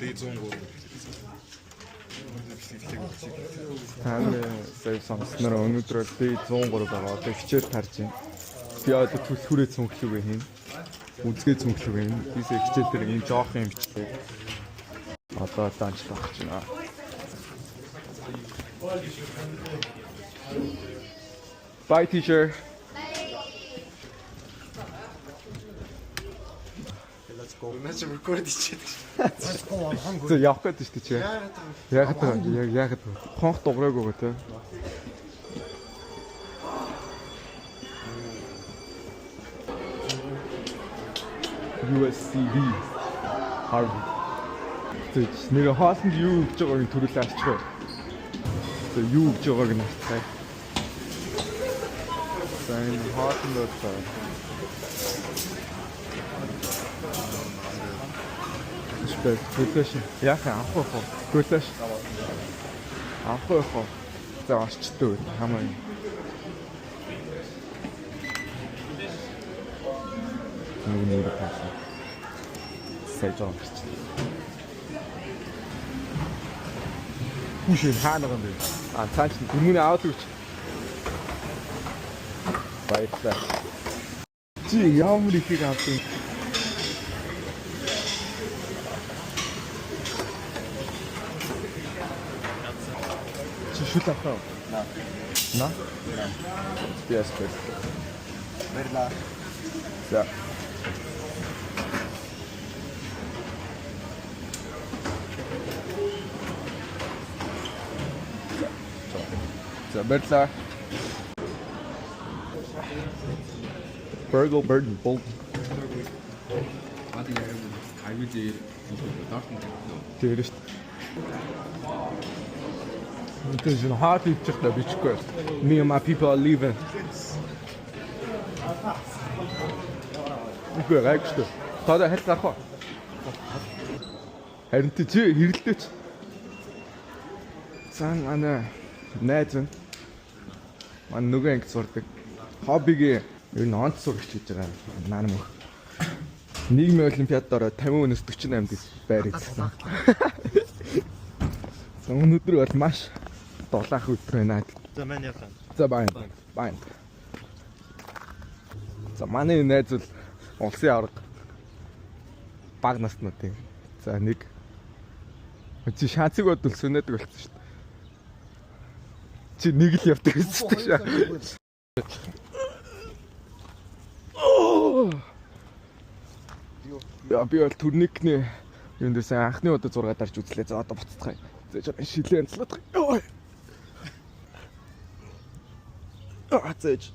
D103. Таны сая сонсноор өнөөдөр D103 байгаа. Одоо хичээл тарж байна. Би одоо төлхөрөө цүнхлүүгээ хийн. Үзгээ цүнхлүүгээ хийн. Бисээ хичээл дээр ийм жоох юм бичлээ. Одоо данч багч байна. Bye teacher. Let's go. Let's record this shit. Let's go. Зөв явах гэдэг шүү дээ. Яагаад хонх дуграагүй те. USCB Harvard. Тэг нэг хаалтанд юу гэж байгааг төрүүлээ арчгаа. Тэг юу гэж байгааг нь арчгаа. Сайн хаалтанд байна. Гүлэш яахан авах уу? Гүлэш авах уу? За орчтой хамаа. Нүг тасан. Сайжон гэж. Хүшин хаана гэнэ? Цаач дөрмөний аваад өгч. Баярлалаа. Чи ямар ихийг авсан? Шүлээ авах. На? Yes, please. Баярлалаа. За. За, баярлалаа. Burgle Bird Bolt. Тэрэж. This is hard to check the beach coast. Me and my people are leaving. Үгүй гайхшгүй. Тоо хэл гарах уу? Харин чи хэрэлдээч. Сан ана найз нь мань нөгөө анги сурдаг. Хоббигийн ер нь онц сурагч гэж байгаа. Нaan мөх. Нийгмийн олимпиадад ороод 50 өнөөс 48 дэс байр хийсэн. Өнөөдөр бол маш долоох өдөр байна. За маань яхан. За байна. За манай найз бол улсын аварга баг наснуудын. За нэг чи шанцыг бодвол сүнэдэг болсон шүү дээ. Чи нэг л явдаг гэсэн шүү. Би бол турникны юм дэсэн анхны удаа 6 дарж үзлээ. За одоо буцацгаая. За шилээ анцлаад. Зэж.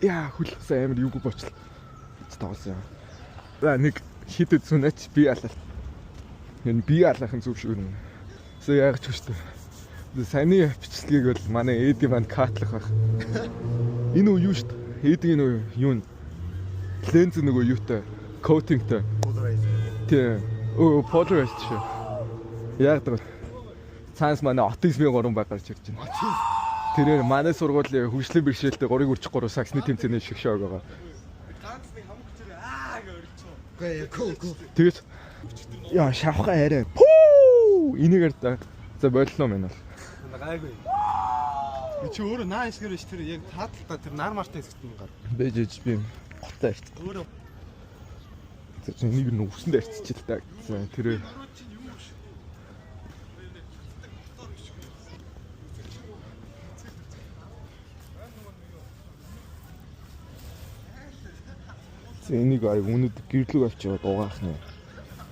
Яа хүлээсэн амир юуг бочлоо. Тавсан. За нэг хит зүнэч би алал. Энэ би алахын зүв шүү нэ. Сая яагаад ч хүчтэй. Саяны бичлэгийг бол манай Эди маань катлах байх. Энэ үү юу шүү дээ. Эдийн үү юу н. Ленз нөгөө юутай коутингтай. Тэ. Polarized шүү. Яг тэр цаанс манай аутизмын 3 баг гарч ирж байна. Тэрээр манай сургуулийн хөгжлийн бэрхшээлтэй 3-3 саксны тэмцээний шгшөөг байгаа. Ганцны хамаг зэрэг гэж байна. Тэгэж яа шавхаа арай. Пүү! Инегээр та. За боллоо мэн бол. Гайгүй. Чи өөрөө наашгэр ш тэр яг тааталтаа тэр нар мартай хэсэгт юм гар. Бэжж би готой арч. Өөрөө. За нэг нь өвсөнд арччих л та. За тэр энийг аяг үнэд гэрлэг авчиад угаах нэ.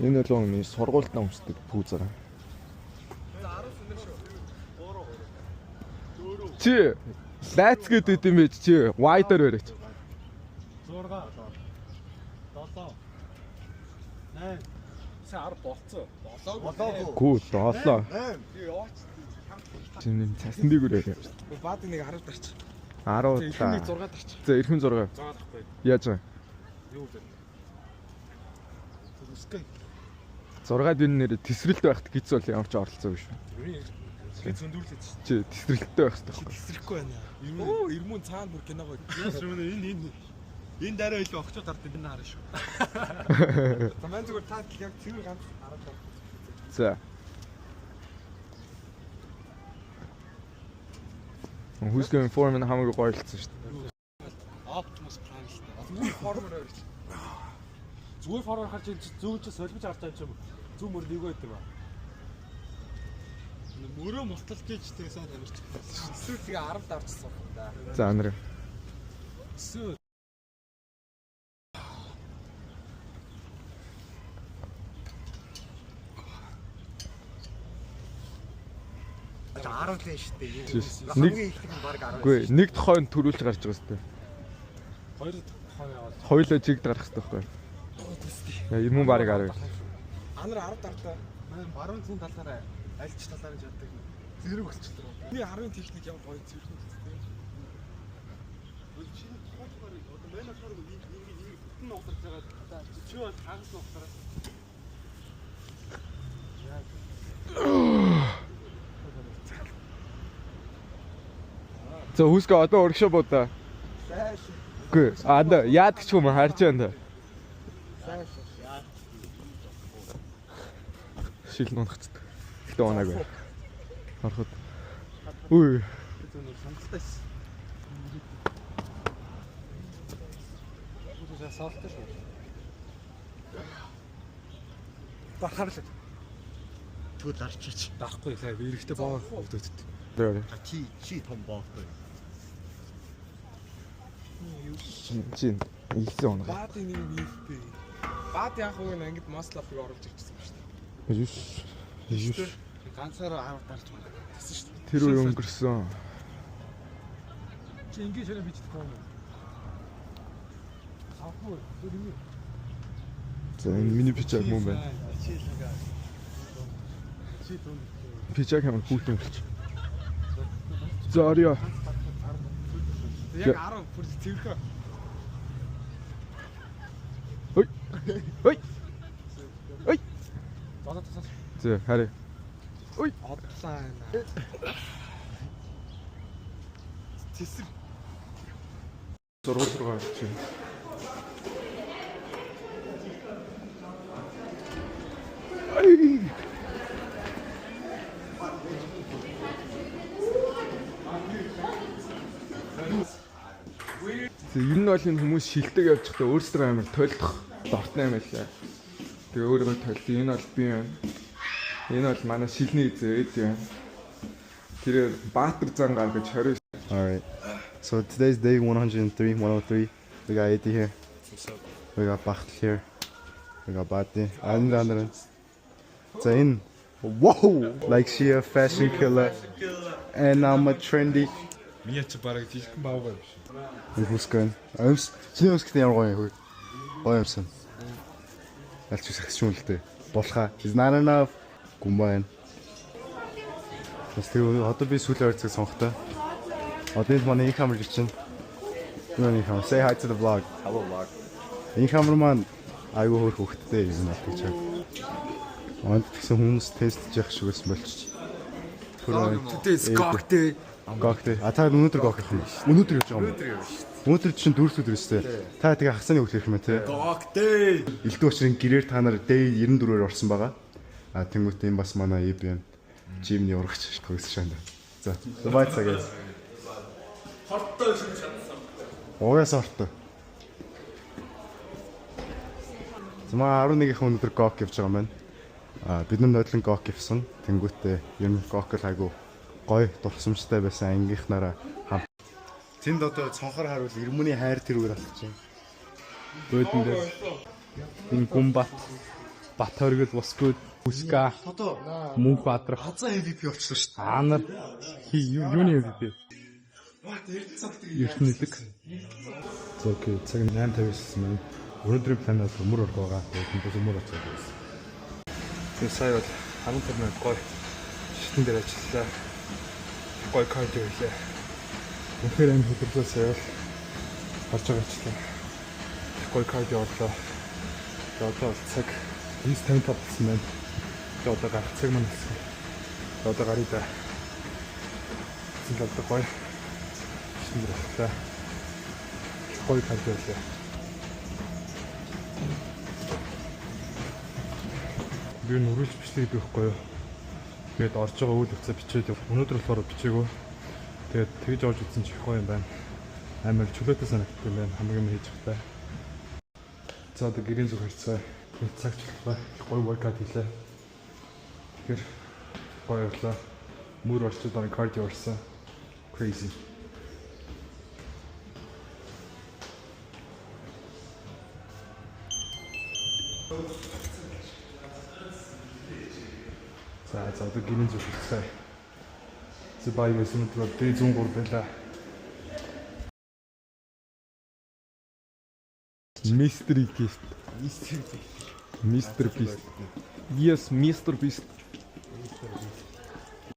Энэ бол миний сургуультаа өмсдөг пүүзэр. Чи лайц гэдэг юм бэ чи вайдер өрөөч. 6 7 8 сар болцоо. Болоогүй. Гүү 7. Би яваач. Чи нэм цасан дээгүүр явж. Баад нэг 10 дарч. 10 Ихний 6 дарч. За эрхэм 6. 6 дарахгүй. Яаж вэ? Юу вэ? Зүсгэн. 6 дин нэр тесрэлт байхад гиз бол ямар ч оролцоо биш. Би зөндүүлээд чи тесрэлттэй байх хэрэгтэй. Тесрэхгүй байна. Оо, ирмүн цаана бүр киногоо. Энэ Энэ дараа илүү огчод ардын энэ харна шүү. За маань зүгээр та яг цэвэр ганц хараад байна. За. Хүсгэн форм нь хамаагүй гоё болсон шүү дээ. Optimus Prime л та. Зүгээр формоор авч. Зүгээр формоор харж зүүж солих харж байгаа юм. Зүү мөр нэг байдаг ба. Мөрөө мортал гэж тэгсэн тамирч. Эсвэл тэгээ 10-д авчихсан юм да. За анар. Эсвэл Арав лээ шүү дээ. Хамгийн ихтэй нь баг 10. Үгүй нэг тохойн төрүүлж гарч байгаа шүү дээ. Хоёр тохойн яваад. Хоёулаа жигд гарах хэрэгтэй байхгүй. Яа юм баг 10. Анар 10 дартаа. Манай баруун цэн талаараа альч талаар нь жаддаг. Зэрэг болчихлоо. Би 10-ын техник яв гоё зэрэг болчихсон. Үгүй чи хоолгоор одоо манай болохоор нэг бүтэн уусарч байгаа. Чи бол хагас уусараа. За хүсгээ одоо өргөшөө буудаа. Сайш. Үгүй анда яадаг ч юм харж байна. Сайш. Шил нунахцдаг. Гэтэ унаагүй. Ороход. Үгүй. Сонцтой. Үгүй саалттай шүү. Бахарлаа. Тэгвэл арчиж. Даахгүй сая эрэхтэй боо өвдөд. Тэр. Чи том боохгүй. Чин ийсэн унаа. Баадын нэг нийлтэй. Баад яг уу ангид маслапыг оруулж ирчихсэн ба шүү дээ. Юус. Ганцаараа 10 дарж байна. Тэсэн шүү дээ. Тэр үе өнгөрсөн. Чи ингэж хэрэг бичдэг юм. Савгүй. Тэр юм. За энэ миний пичаг мөн байна. Чи түн. Пичаг хамаа хүүтэн болчих. За орё. Яг 10 бүр цэвэрхэ. Ой. Ой. Ой. Зодоо тасаа. За харъя. Ой. Одлаа. Тэсэр. Зургуул руу гарч чинь. Ай. Энэ нь бол энэ хүмүүс шилдэг явж байхдаа өөрсдөө амар тойлдох дортны юм байлаа. Тэгээ өөрөө тойлд. Энэ бол би байна. Энэ бол манай шилний зээд байна. Тэр Баатар зан гаргаж 20. All right. So today's day 103, 103. We got Eddie here. We got Bachtel here. We got Bati. And so in. Whoa! Like she a fashion killer. And I'm a trendy. Миний ч бараг жижигхэн баавгаа биш. Who's going? Чиний өсгөлтэй ямар гоё хөө. Гоё юмсан. Аль ч сагсчгүй л дээ. Булхаа. Is not enough. Гумбайн. Тэгээ одоо би сүүлийн ойрцог сонгохтой. Одоо энэ манай камер чинь. Юуны камер. Say hi to the vlog. Hello vlog. Энэ камер маань айгүй хөөх хөвгттэй юм байна гэж. Онд гэсэн хүмүүс тестж явах шиг байсан болчих. Today's cocktail. Коктейл. А та өнөөдөр коктейл. Өнөөдөр явж байгаа юм. Өнөөдөр чинь 4 өдөр өстэй. Та тэгээ хасааны өглөө ирэх юм те. Коктейл. Элдв учраас гэрээр та нар day 94-оор орсон байгаа. А тэнгуүт энэ бас манай EBM жимний урагч хөөс шаанд. За. Бай цагаас. Хортой шиг шатсан. Уяас ортой. Зма 11-ийн өнөөдөр кок явж байгаа юм байна. А бид нар нодлон кок явсан. Тэнгуүтээ юм кок л айгу гой дурсамжтай байсан ангийнхнараа хамт. Тэнд одоо цонхоор харуул Ирмөний хайр тэрүүгээр алхаж байна. Бөөдөн дээр. Энэ Гумбат, Бат хоригд Воскод, Үска, Мөнх Баатрах. Хазаа MVP болчихлоо шүү дээ. Анар юуны MVP? Эртнэлэг. За окей, цаг 8:50-аас мань. Өнөөдрийн планаар өмөр орох байгаа. Тэгээд өмөр очих байсан. Тэгээ сая бол 15 минут гой шитэн дээр ажиллаа. Гой кардио хийлээ. Үнэхээр амар хөдөлгөөн сая бол харж байгаа ч тийм. Гой кардио орлоо. Тэгээ одоо бол цаг 9:55 болсон байна. тэгээ одоо гарах цаг маань болсон. Тэгээ одоо гарыг да. Зин одоо гой шитэн дээр ажиллаа. Гой кардио хийлээ. Би нүрэлж бичлээ гэдэг байхгүй юу? Тэгээд орж байгаа үйл явцаа бичээд өнөөдөр болохоор бичээгөө. Тэгээд тэгж орж үзсэн ч их гоё юм байна. Амар чөлөөтэй санагддаг юм байна. Хамгийн юм хийж байгаа. За одоо гэрийн зүг харьцаа. Нэг цагч боллоо. Гоё workout хийлээ. Тэгэхээр гоё явлаа. Мөр орчод байгаа кардио орсон. Crazy. За одоо гинэн зүг хэлцээ. Зэбай гэсэн мэт D103 байлаа. Мистер Бист. Мистер Бист. Yes, Mr. Beast.